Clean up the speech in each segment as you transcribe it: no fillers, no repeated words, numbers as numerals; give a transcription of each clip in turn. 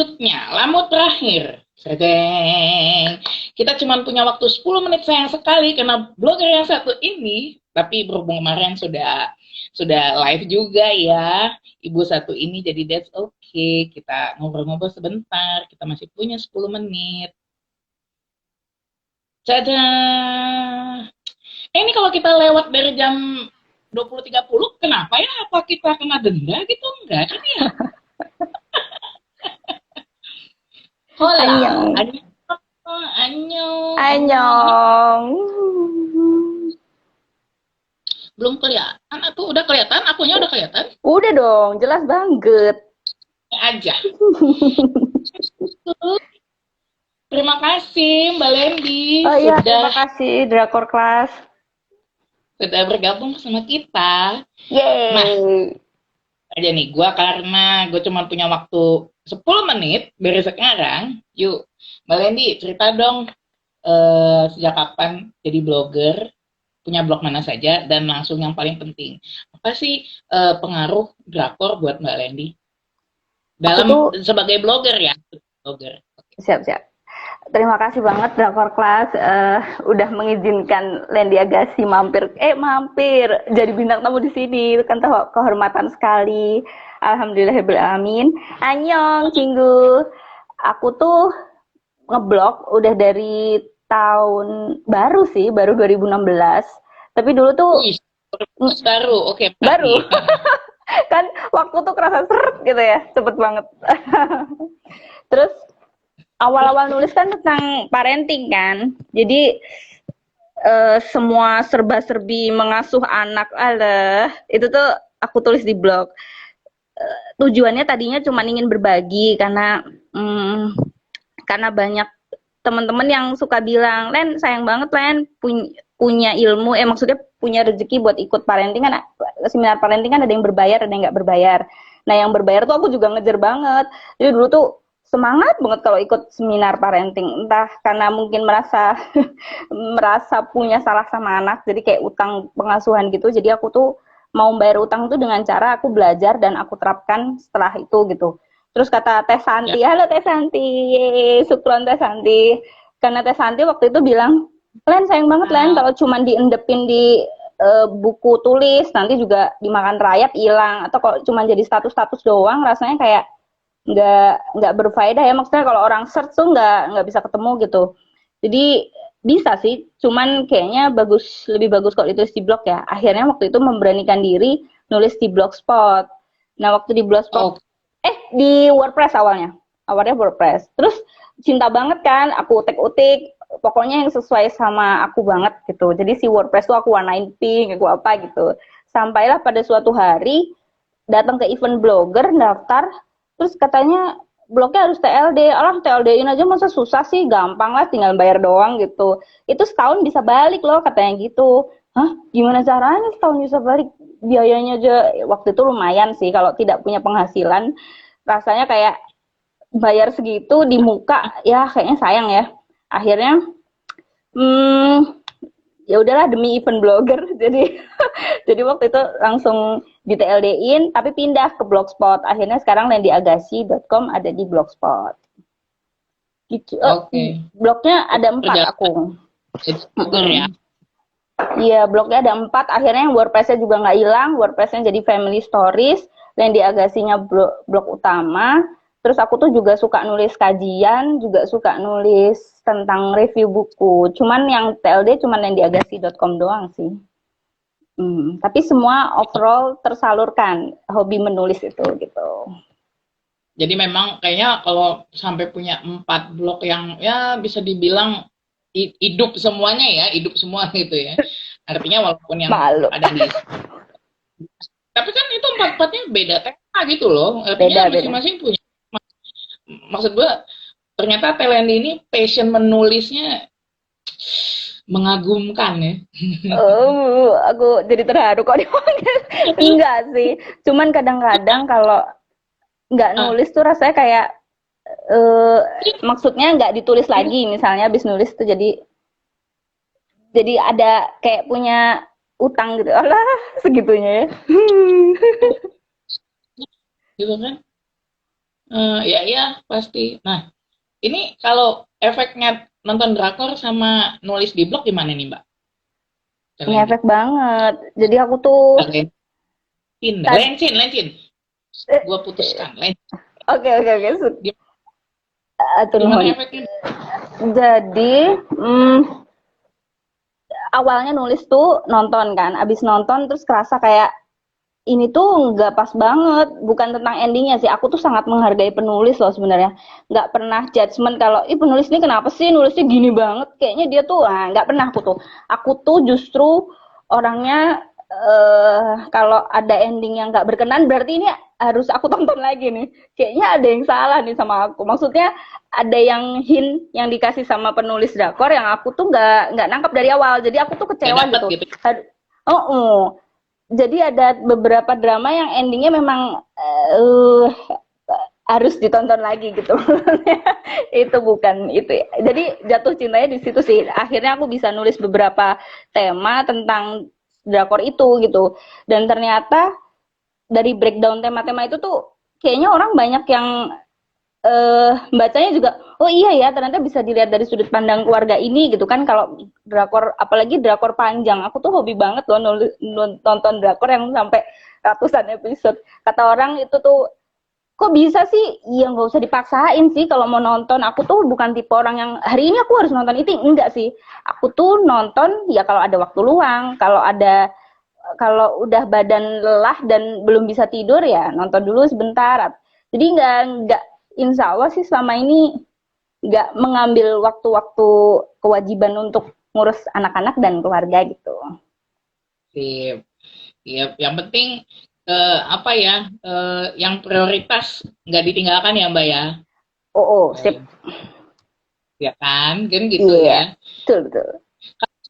selanjutnya, lamu terakhir. Sedeng. Kita cuma punya waktu 10 menit sayang sekali karena blogger yang satu ini, tapi berhubung kemarin sudah live juga ya, ibu satu ini, jadi that's okay. Kita ngobrol-ngobrol sebentar, kita masih punya 10 menit. Dadah. Ini kalau kita lewat dari jam 20.30, kenapa ya? Apa kita kena denda gitu? Enggak kan ya? Hola, Annyeong. annyeong, Annyeong. belum kelihatan atau udah kelihatan? Akunya udah kelihatan? Udah dong, jelas banget. Aja. Terima kasih Mbak Lendi Oh iya, terima kasih Drakor Class. sudah bergabung sama kita. Nah, Yeay. aja nih, karena gue cuma punya waktu 10 menit dari sekarang. Yuk, Mbak Lendi cerita dong, sejak kapan jadi blogger, punya blog mana saja, dan langsung yang paling penting, apa sih pengaruh drakor buat Mbak Lendi Aku tuh dalam sebagai blogger ya, blogger. siap-siap. Terima kasih banget Drakor Class udah mengizinkan Lendi Agassi mampir jadi bintang tamu di sini. Itu kan kehormatan sekali. Alhamdulillahirobbilalamin. Annyeong, Cinggu. Aku tuh ngeblog udah dari tahun baru sih, baru 2016. Tapi dulu tuh Wih, baru, oke, baru. Kan waktu tuh kerasa seret gitu ya, cepet banget. Terus awal-awal nulis kan tentang parenting kan, jadi semua serba-serbi mengasuh anak, itu tuh aku tulis di blog. Tujuannya tadinya cuma ingin berbagi karena banyak teman-teman yang suka bilang, Len sayang banget Len punya ilmu, maksudnya punya rezeki buat ikut parenting kan, seminar parenting kan ada yang berbayar ada yang nggak berbayar. Nah yang berbayar tuh aku juga ngejar banget. Jadi dulu tuh semangat banget kalau ikut seminar parenting, entah karena mungkin merasa merasa punya salah sama anak, jadi kayak utang pengasuhan gitu. Jadi aku tuh mau bayar utang tuh dengan cara aku belajar dan aku terapkan setelah itu gitu. Terus kata Teh Santi, Ya. halo Teh Santi, Sukron Teh Santi. Karena Teh Santi waktu itu bilang, Len sayang banget Len kalau cuma diendepin di buku tulis, nanti juga dimakan rayap hilang. Atau kalau cuma jadi status-status doang, rasanya kayak nggak berfaedah ya. Maksudnya kalau orang search tuh nggak bisa ketemu gitu. Jadi bisa sih, cuman kayaknya lebih bagus kalau ditulis di blog ya. Akhirnya waktu itu memberanikan diri nulis di Blogspot. Nah waktu di Blogspot Oh, di WordPress awalnya WordPress, terus cinta banget kan aku utik-utik pokoknya yang sesuai sama aku banget gitu. Jadi si WordPress tuh aku warnain pink, aku apa gitu. Sampailah pada suatu hari datang ke event blogger daftar, terus katanya blognya harus TLD. Alah TLD-in aja masa susah sih, gampang lah tinggal bayar doang gitu. Itu setahun bisa balik loh katanya gitu. Hah, gimana caranya setahun bisa balik? Biayanya aja waktu itu lumayan sih kalau tidak punya penghasilan. Rasanya kayak bayar segitu di muka ya kayaknya sayang ya. Akhirnya hmm, ya udahlah demi event blogger jadi jadi waktu itu langsung di TLD-in tapi pindah ke Blogspot. Akhirnya sekarang lendiagassi.com ada di Blogspot. Gitu. oke. Blognya ada 4 Perjalanan aku. jadi blogger ya. Iya, blognya ada 4. Akhirnya yang WordPress-nya juga nggak hilang. WordPress-nya jadi Family Stories. Lendiagasinya blog utama. Terus aku tuh juga suka nulis kajian, juga suka nulis tentang review buku. Cuman yang TLD cuman lendiagasi.com doang sih. Tapi semua overall tersalurkan hobi menulis itu gitu. Jadi memang kayaknya kalau sampai punya 4 blog yang ya bisa dibilang hidup semuanya ya, hidup semua gitu ya. Artinya walaupun yang Malu. ada di, tapi kan itu 4-4-nya beda tema gitu loh. Artinya Beda-beda. masing-masing punya. Maksud gua ternyata Telendi ini passion menulisnya mengagumkan ya. Oh, aku jadi terharu kok dipanggil. Enggak sih. Cuman kadang-kadang kalau nggak Ah, nulis tuh rasanya kayak eh maksudnya nggak ditulis lagi misalnya habis nulis tuh jadi ada kayak punya utang gitu. Alah, segitunya ya. gitu kan. Ya ya pasti. Nah, ini kalau efeknya nonton drakor sama nulis di blog gimana nih Mbak? Lendi. Ngefek banget. Jadi aku tuh tad Lencin. eh, Gua putuskan. Lencin. oke oke oke. Atur Gimana nuhun. efeknya? Jadi, awalnya nulis tuh nonton kan, abis nonton terus kerasa kayak ini tuh nggak pas banget, bukan tentang endingnya sih. Aku tuh sangat menghargai penulis loh sebenarnya. Nggak pernah judgement kalau, ih penulis ini kenapa sih nulisnya gini banget? Kayaknya dia tuh, nggak pernah aku tuh. Aku tuh justru orangnya kalau ada ending yang nggak berkenan, berarti ini harus aku tonton lagi nih. Kayaknya ada yang salah nih sama aku. Maksudnya ada yang hint yang dikasih sama penulis drakor yang aku tuh nggak nangkap dari awal. Jadi aku tuh Gak kecewa dapet gitu. gitu. Oh, oh, jadi ada beberapa drama yang endingnya memang harus ditonton lagi gitu. Itu bukan itu. Jadi jatuh cintanya di situ sih. Akhirnya aku bisa nulis beberapa tema tentang drakor itu gitu. Dan ternyata dari breakdown tema-tema itu tuh kayaknya orang banyak yang bacanya juga, oh iya ya ternyata bisa dilihat dari sudut pandang keluarga ini gitu kan. Kalau drakor, apalagi drakor panjang, aku tuh hobi banget loh nonton drakor yang sampai ratusan episode. Kata orang itu tuh kok bisa sih, ya nggak usah dipaksain sih kalau mau nonton. Aku tuh bukan tipe orang yang hari ini aku harus nonton itu, enggak sih. Aku tuh nonton ya kalau ada waktu luang, kalau udah badan lelah dan belum bisa tidur ya nonton dulu sebentar. Jadi nggak insya Allah sih selama ini nggak mengambil waktu-waktu kewajiban untuk ngurus anak-anak dan keluarga gitu. Sip. Iya, yang penting apa ya? Yang prioritas nggak ditinggalkan ya Mbak ya. Oh, oh sip. Ya kan, kan gitu Iya, ya. betul betul.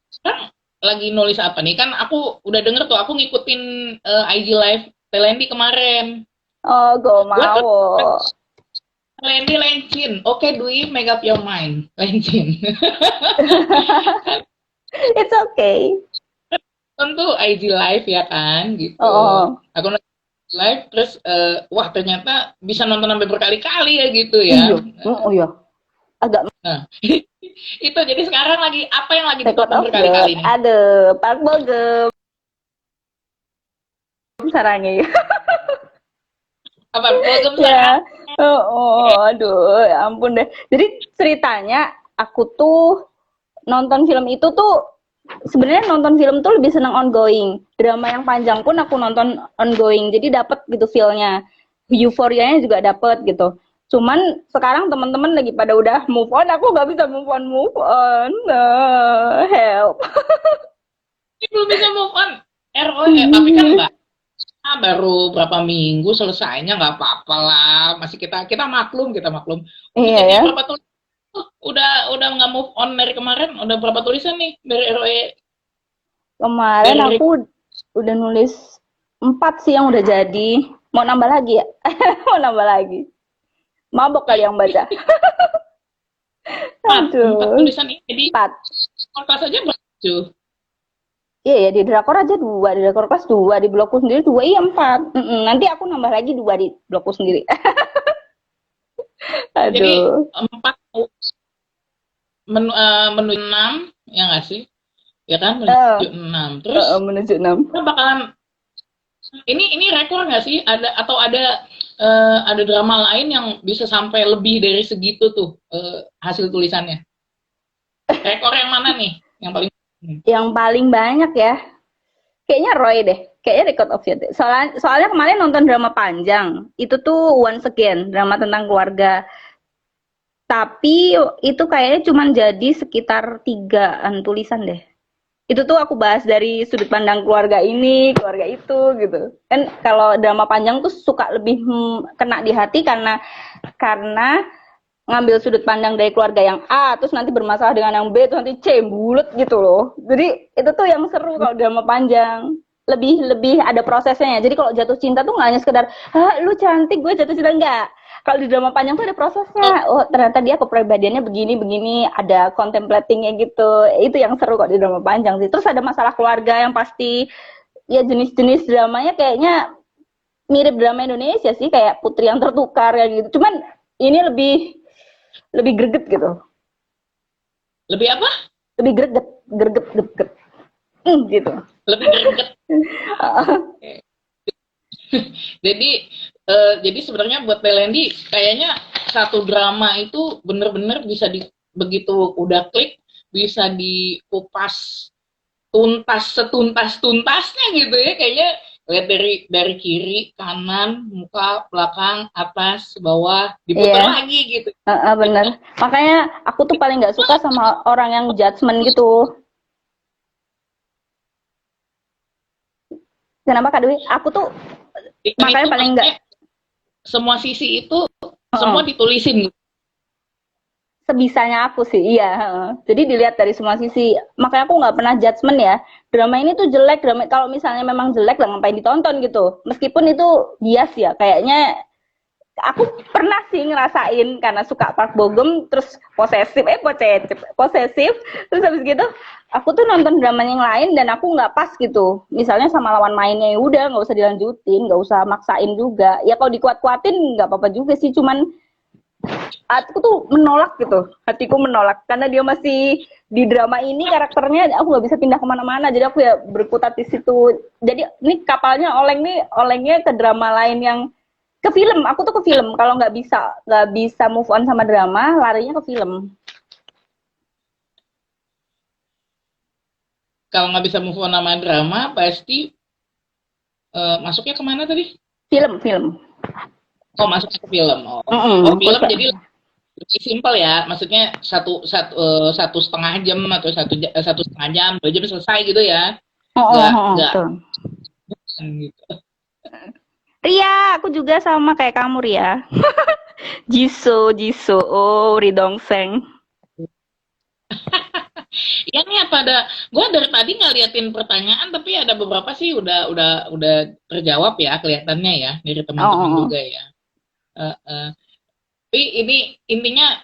Sekarang lagi nulis apa nih? Kan aku udah denger tuh, aku ngikutin IG Live Telendi kemarin. Oh, gue Gue tuh mau. Telendi Lencin. Oke, Dwi, make up your mind. Lencin. It's okay. Tentu IG Live ya kan, Oh, gitu. oh. Aku nonton live, terus, wah ternyata bisa nonton sampai berkali-kali ya gitu Iya. ya. Oh iya. Agak Nah, itu jadi sekarang lagi apa yang lagi record ditonton of the, berkali-kali nih? ada Park Bogem sarangi. Apa program sekarang? Ya. Oh, oh, aduh, ya ampun deh. Jadi ceritanya aku tuh nonton film itu tuh sebenarnya nonton film tuh lebih seneng ongoing. Drama yang panjang pun aku nonton ongoing. Jadi dapet gitu feel-nya. Euforianya juga dapet gitu. Cuman sekarang teman-teman lagi pada udah move on, aku nggak bisa move on. Help. Ini belum bisa move on. ROE, tapi kan Mbak, baru berapa minggu selesainya nggak apa-apa lah. Masih kita maklum, kita maklum. Untuk Iya jadi ya. berapa tulis? Udah nggak move on dari kemarin. Udah berapa tulisan nih dari ROE? Kemarin Dari aku udah nulis 4 sih yang udah jadi. Mau nambah lagi ya? Mau nambah lagi. Mabok kali yang baca. empat Aduh. tulisan ini. Jadi 4. kelas aja berapa? Iya ya, di drakor aja 2, di drakor kelas 2, di blogku sendiri 2, iya 4. Nanti aku nambah lagi 2 di blogku sendiri. Jadi Aduh. 4 menuju 6 ya nggak sih? Ya kan menuju 6. Terus Menuju 6. kita bakalan ini rekor nggak sih? Ada drama lain yang bisa sampai lebih dari segitu tuh hasil tulisannya. Rekor yang mana nih? Yang paling Yang paling banyak ya, kayaknya Roy deh. Kayaknya Record of Youth. Soalnya kemarin nonton drama panjang. Itu tuh Once Again, drama tentang keluarga. Tapi itu kayaknya cuma jadi sekitar 3-an tulisan deh. Itu tuh aku bahas dari sudut pandang keluarga ini, keluarga itu gitu. Kan kalau drama panjang tuh suka lebih kena di hati karena ngambil sudut pandang dari keluarga yang A, terus nanti bermasalah dengan yang B, terus nanti C, bulet gitu loh. Jadi itu tuh yang seru kalau drama panjang. Lebih ada prosesnya. Jadi kalau jatuh cinta tuh nggak hanya sekedar, lu cantik, gue jatuh cinta, enggak. Kalau di drama panjang tuh ada prosesnya. Oh, ternyata dia kepribadiannya begini, ada contemplatingnya gitu. Itu yang seru kok di drama panjang sih. Terus ada masalah keluarga yang pasti, ya jenis-jenis dramanya kayaknya mirip drama Indonesia sih, kayak Putri yang Tertukar kayak gitu. Cuman ini lebih lebih greget gitu. Lebih apa? Lebih greget, greget, greget. Gitu. Lebih greget. Jadi jadi sebenarnya buat Belendi kayaknya satu drama itu bener-bener bisa begitu udah klik bisa dikupas tuntas setuntas tuntasnya gitu ya, kayaknya lihat dari kiri kanan muka belakang atas bawah diputar Iya, lagi gitu. bener. Makanya aku tuh paling nggak suka sama orang yang judgement gitu. Kenapa Kak Dwi? Aku tuh Yang itu makanya paling nggak. maksudnya semua sisi itu semua ditulisin gitu. Sebisanya aku sih, iya. Jadi dilihat dari semua sisi. Makanya aku nggak pernah judgement ya. Drama ini tuh jelek, drama kalau misalnya memang jelek lah ngapain ditonton gitu. Meskipun itu bias ya, kayaknya aku pernah sih ngerasain karena suka Park Bo Gum terus posesif terus habis gitu aku tuh nonton drama yang lain dan aku nggak pas gitu, misalnya sama lawan mainnya ya udah nggak usah dilanjutin, nggak usah maksain juga ya, kalau dikuat-kuatin nggak apa-apa juga sih, cuman aku tuh menolak gitu, hatiku menolak karena dia masih di drama ini karakternya, aku nggak bisa pindah kemana-mana, jadi aku ya berkutat di situ. Jadi ini kapalnya olengnya ke drama lain yang ke film. Aku tuh ke film kalau nggak bisa move on sama drama, larinya ke film. Kalau nggak bisa move on sama drama pasti masuknya kemana tadi? Film. Oh, masuk ke film. Oh, oh Aku film jadi lebih simpel ya, maksudnya satu setengah jam atau satu setengah jam 2 jam selesai gitu ya, nggak betul. gitu. Ria, aku juga sama kayak kamu Ria. Jisoo, oh Ri Dong Seng. Ya nih apa ada, gue dari tadi ngeliatin pertanyaan tapi ada beberapa sih udah terjawab ya kelihatannya ya dari teman-teman juga ya. Tapi ini intinya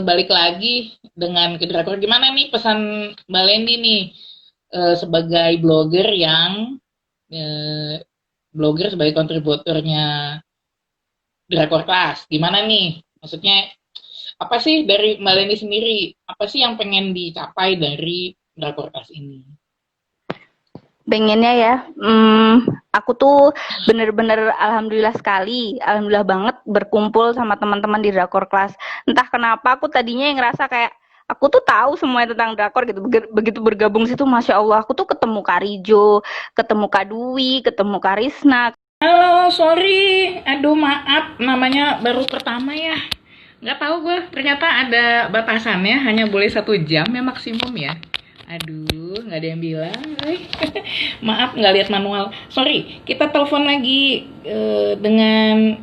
balik lagi dengan ke drakor, gimana nih pesan Mbak Lendi nih sebagai eh, blogger sebagai kontributornya Drakor Class, gimana nih? Maksudnya apa sih dari Mbak Leni sendiri? Apa sih yang pengen dicapai dari Drakor Class ini? Pengennya ya, aku tuh bener-bener alhamdulillah banget berkumpul sama teman-teman di Drakor Class. Entah kenapa aku tadinya yang ngerasa kayak aku tuh tahu semuanya tentang drakor gitu. Begitu bergabung situ, masya Allah, aku tuh ketemu Karijo, ketemu Kadui, ketemu Karisna. Halo, sorry. Aduh, maaf. Namanya baru pertama ya. Nggak tahu gue. Ternyata ada batasannya. Hanya boleh 1 jam ya maksimum ya. Aduh, nggak ada yang bilang. Maaf, nggak lihat manual. Sorry, kita telepon lagi dengan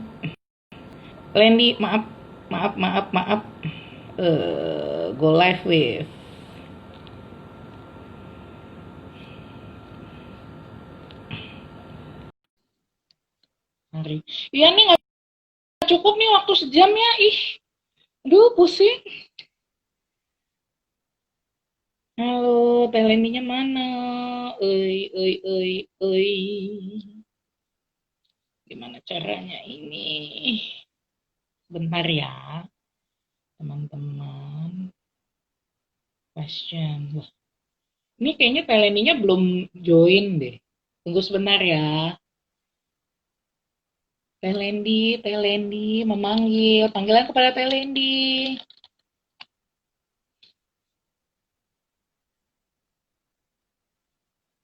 Lendi. Maaf, maaf. Go live with. Hari. Iya nih, nggak cukup nih waktu sejam ya. Ih, aduh pusing. Halo, Teh Lendinya mana? Euy. Gimana caranya ini? Bentar ya, teman-teman. Question. Wah, ini kayaknya Teh Lendinya belum join deh. Tunggu sebentar ya. Teh Lendi, memanggil. Panggilan kepada Teh Lendi.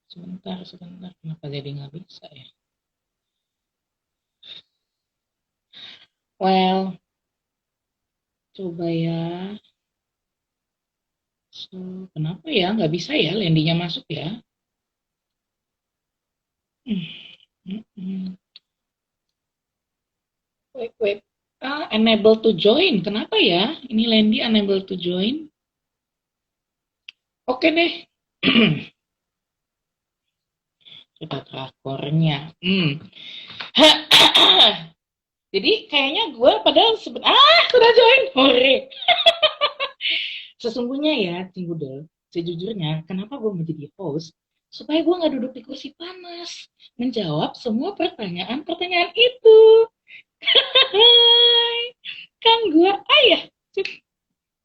Sebentar. Kenapa jadi nggak bisa ya? Well, coba ya. So, kenapa ya nggak bisa ya Lendinya masuk ya? Wait. Unable to join. Kenapa ya? Ini Lendi unable to join. Oke deh. Kita drakornya. Jadi kayaknya gue padahal sudah join. Hore. Sesungguhnya ya, Cinggudel, sejujurnya kenapa gue menjadi host supaya gue nggak duduk di kursi panas menjawab semua pertanyaan-pertanyaan itu. Hai, kan gue ayah.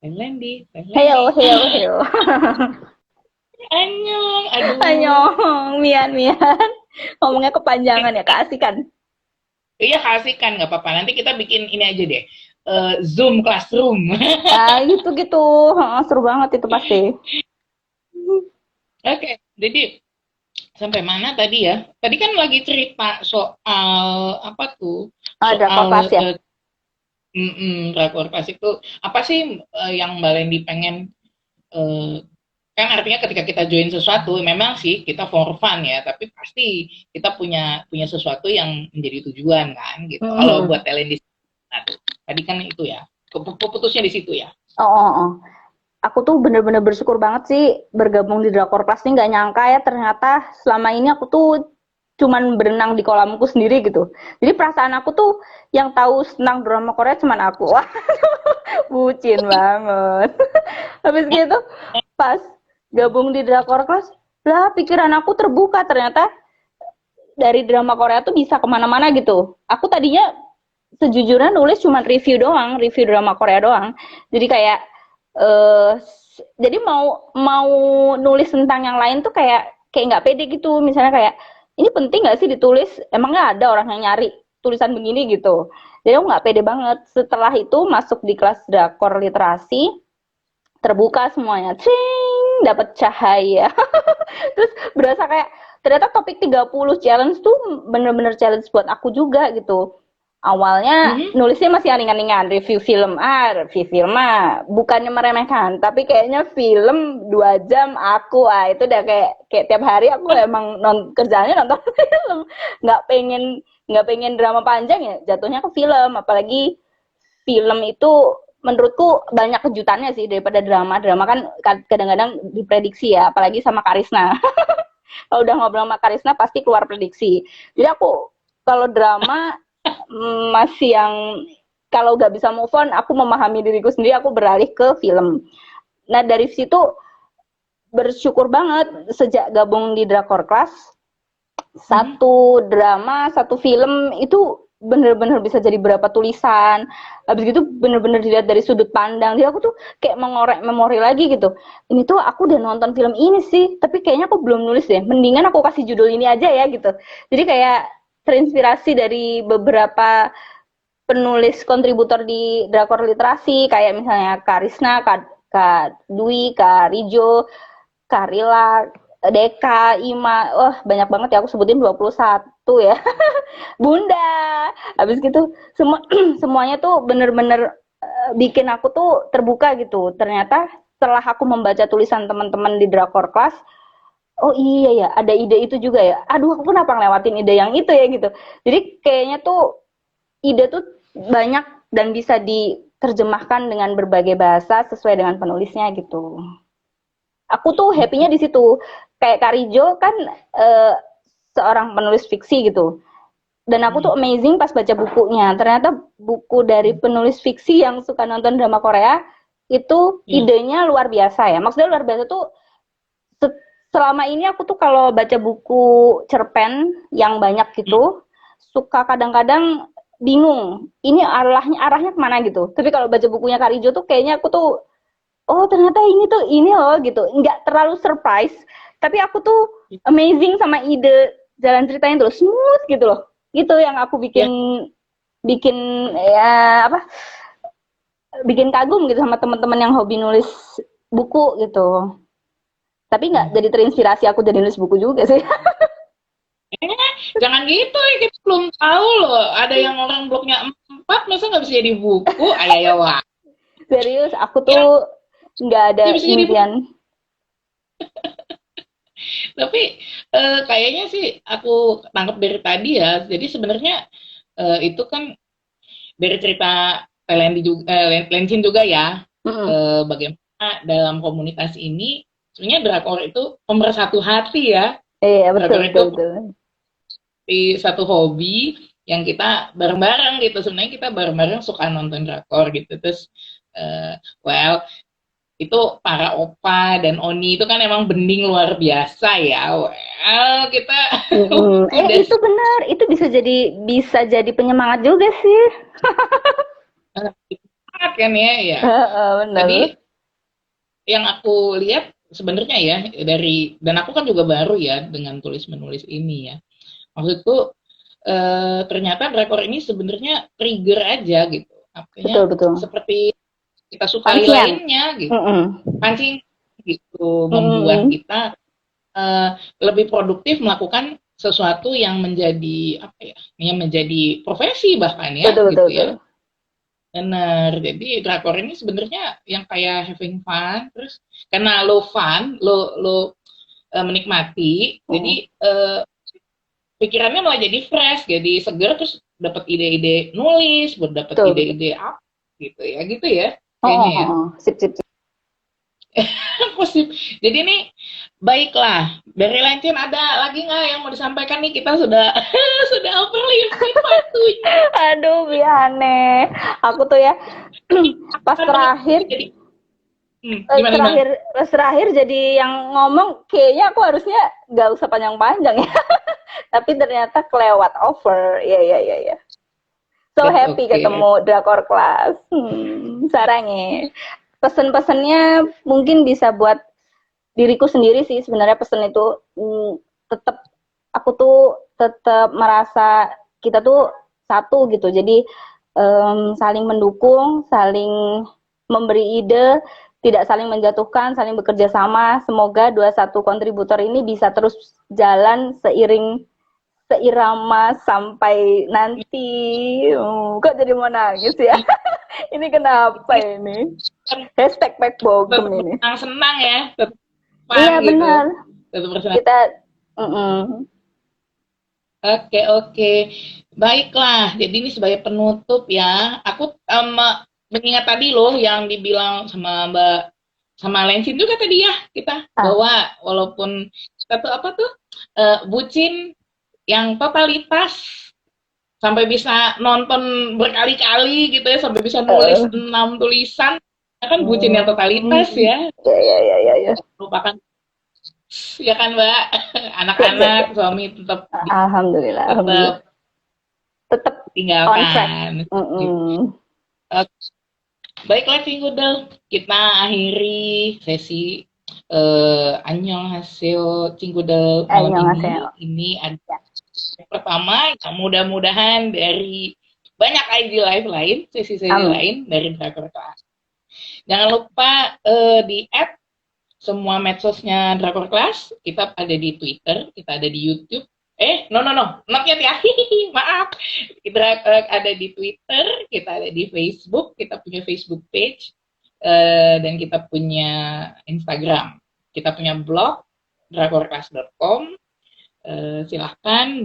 Thailand Heyo, Thailand. heyo, heyo. Anyong, aduh. Annyeong, Mian, Mian. Ngomongnya kepanjangan ya, keasikan. Iya kasih kan nggak apa-apa. Nanti kita bikin ini aja deh. Zoom classroom. Ah, gitu-gitu. Seru banget itu pasti. Oke, jadi sampai mana tadi ya? Tadi kan lagi cerita soal apa tuh? Ada kelas Soal ya? drakor klasik tuh apa sih yang Mbak Lendi pengen eh, kan artinya ketika kita join sesuatu memang sih kita for fun ya, tapi pasti kita punya punya sesuatu yang menjadi tujuan kan gitu. Kalau Hmm. buat Lendi, nah, tadi kan itu ya, putusnya di situ ya. Oh, oh, oh. Aku tuh bener-bener bersyukur banget sih bergabung di Drakor Class nih, nggak nyangka ya ternyata selama ini aku tuh cuman berenang di kolamku sendiri gitu. Jadi perasaan aku tuh yang tahu tentang drama Korea cuman aku. Wah, bucin banget. Habis gitu pas gabung di Drakor Class, lah pikiran aku terbuka ternyata dari drama Korea tuh bisa kemana-mana gitu. Aku tadinya sejujurnya nulis cuma review doang, review drama Korea doang. Jadi kayak eh jadi mau mau nulis tentang yang lain tuh kayak kayak nggak pede gitu. Misalnya kayak ini penting nggak sih ditulis? Emang nggak ada orang yang nyari tulisan begini gitu. Jadi aku nggak pede banget. Setelah itu masuk di kelas drakor literasi, terbuka semuanya, cing, dapat cahaya. Terus berasa kayak ternyata topik 30 challenge tuh bener-bener challenge buat aku juga gitu. Awalnya Mhm. nulisnya masih ringan-ringan, review film bukannya meremehkan, tapi kayaknya film 2 jam aku itu udah kayak kayak tiap hari aku emang kerjanya nonton film, nggak pengen nggak pengen drama panjang ya, jatuhnya ke film, apalagi film itu menurutku banyak kejutannya sih daripada drama. Drama kan kadang-kadang diprediksi ya, apalagi sama Karisna. Kalau udah ngobrol sama Karisna pasti keluar prediksi. Jadi aku kalau drama masih yang kalau nggak bisa move on, aku memahami diriku sendiri, aku beralih ke film. Nah dari situ bersyukur banget sejak gabung di Drakor Class, Mhm. satu drama, satu film itu bener-bener bisa jadi berapa tulisan. Habis gitu bener-bener dilihat dari sudut pandang. Jadi aku tuh kayak mengorek memori lagi gitu. Ini tuh aku udah nonton film ini sih, tapi kayaknya aku belum nulis deh. Mendingan aku kasih judul ini aja ya gitu. Jadi kayak terinspirasi dari beberapa penulis kontributor di drakor literasi kayak misalnya Karisna, Kak Dwi, Kak Rijo, Karila, Deka, Ima, wah banyak banget ya, aku sebutin 21 ya. Bunda. Habis gitu semua semuanya tuh bener-bener bikin aku tuh terbuka gitu. Ternyata setelah aku membaca tulisan teman-teman di Drakor Class, oh iya ya, ada ide itu juga ya. Aduh, aku kenapa ngelewatin ide yang itu ya gitu. Jadi kayaknya tuh ide tuh banyak dan bisa diterjemahkan dengan berbagai bahasa sesuai dengan penulisnya gitu. Aku tuh happy-nya di situ. Kayak Karijo kan eh, seorang penulis fiksi gitu. Dan aku tuh Mhm. amazing pas baca bukunya. Ternyata buku dari penulis fiksi yang suka nonton drama Korea itu Iya. idenya luar biasa ya. Maksudnya luar biasa tuh selama ini aku tuh kalau baca buku cerpen yang banyak Mhm. gitu suka kadang-kadang bingung ini arahnya kemana gitu. Tapi kalau baca bukunya Karijo tuh kayaknya aku tuh oh ternyata ini tuh ini loh gitu, nggak terlalu surprise tapi aku tuh amazing sama ide jalan ceritanya tuh smooth gitu loh, gitu yang aku bikin Ya. bikin ya apa bikin kagum gitu sama teman-teman yang hobi nulis buku gitu, tapi nggak Mhm. jadi terinspirasi aku jadi nulis buku juga sih. Jangan gitu ya, kita belum tahu loh. Ada yang orang blognya 4, masa nggak bisa jadi buku? Ayo, ya, wah. Serius aku tuh Yang nggak ada bisa jadi buku. impian. Tapi kayaknya sih aku tangkap dari tadi ya. Jadi sebenarnya itu kan dari cerita Lencin juga ya. Mm-mm. Bagaimana dalam komunitas ini sebenarnya drakor itu pemersatu hati ya. Iya betul Drakor betul itu betul. di satu hobi yang kita bareng-bareng gitu. Sebenarnya kita bareng-bareng suka nonton drakor gitu. Terus well itu para opa dan oni itu kan emang bening luar biasa ya. Well, kita udah Itu benar, itu bisa jadi penyemangat juga sih. sangat kan ya, ya. Benar. Jadi yang aku lihat sebenarnya ya dan aku kan juga baru ya dengan tulis menulis ini ya. Maksudku ternyata drakor ini sebenarnya trigger aja gitu. Artinya Betul. seperti kita sukai Pancian. lainnya gitu. Pancing gitu membuat kita lebih produktif melakukan sesuatu yang menjadi apa ya? Yang menjadi profesi bahkan ya gitu ya. Benar. Jadi drakor ini sebenarnya yang kayak having fun, terus karena lo fun, lo menikmati, jadi pikirannya malah jadi fresh, jadi seger, terus dapat ide-ide nulis, dapat ide-ide apa gitu ya, kayaknya ya. Sip. Positif. Jadi ini baiklah. Dari Lencin ada lagi nggak yang mau disampaikan nih? Kita sudah sudah overliving waktunya. Aduh, biane. Aku tuh ya pas terakhir terakhir jadi yang ngomong kayaknya aku harusnya nggak usah panjang-panjang ya. Tapi ternyata kelewat over. Ya. So happy ketemu Drakor Class. Sarangnya. Pesen-pesennya mungkin bisa buat diriku sendiri sih sebenarnya pesan itu tetap aku tuh tetap merasa kita tuh satu gitu. Jadi saling mendukung, saling memberi ide, tidak saling menjatuhkan, saling bekerja sama. Semoga 21 kontributor ini bisa terus jalan seirama sampai nanti. Kok jadi mau nangis ya? Ini kenapa ini? Hashtag #Bogem ini. Senang ya. Iya gitu. Benar. Kita Oke. Baiklah. Jadi ini sebagai penutup ya. Aku mengingat tadi loh yang dibilang sama Mbak sama Lencin juga tadi ya kita bahwa walaupun kita tuh apa tuh bucin yang totalitas sampai bisa nonton berkali-kali gitu ya, sampai bisa nulis 6 tulisan, kan bucin yang totalitas ya. Ya. Merupakan ya kan Mbak, anak-anak, suami tetap alhamdulillah tetap tinggalkan. Baiklah Cinggudel, kita akhiri sesi Annyeonghaseyo Cinggudel malam ini ada pertama yang mudah-mudahan dari banyak IG live lain, sesi-sesi lain dari Drakor Class. Jangan lupa di add semua medsosnya Drakor Class. Kita ada di Twitter, kita ada di YouTube. Not yet ya. Maaf. Kita ada di Twitter, kita ada di Facebook, kita punya Facebook page, dan kita punya Instagram. Kita punya blog drakorclass.com. Silahkan,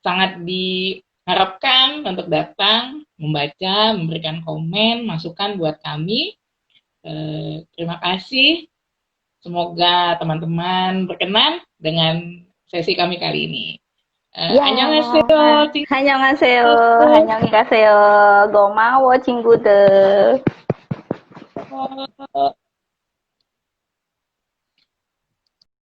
sangat diharapkan untuk datang, membaca, memberikan komen, masukan buat kami. Terima kasih. Semoga teman-teman berkenan dengan sesi kami kali ini. Annyeonghaseyo. Gomawo Cinggudel.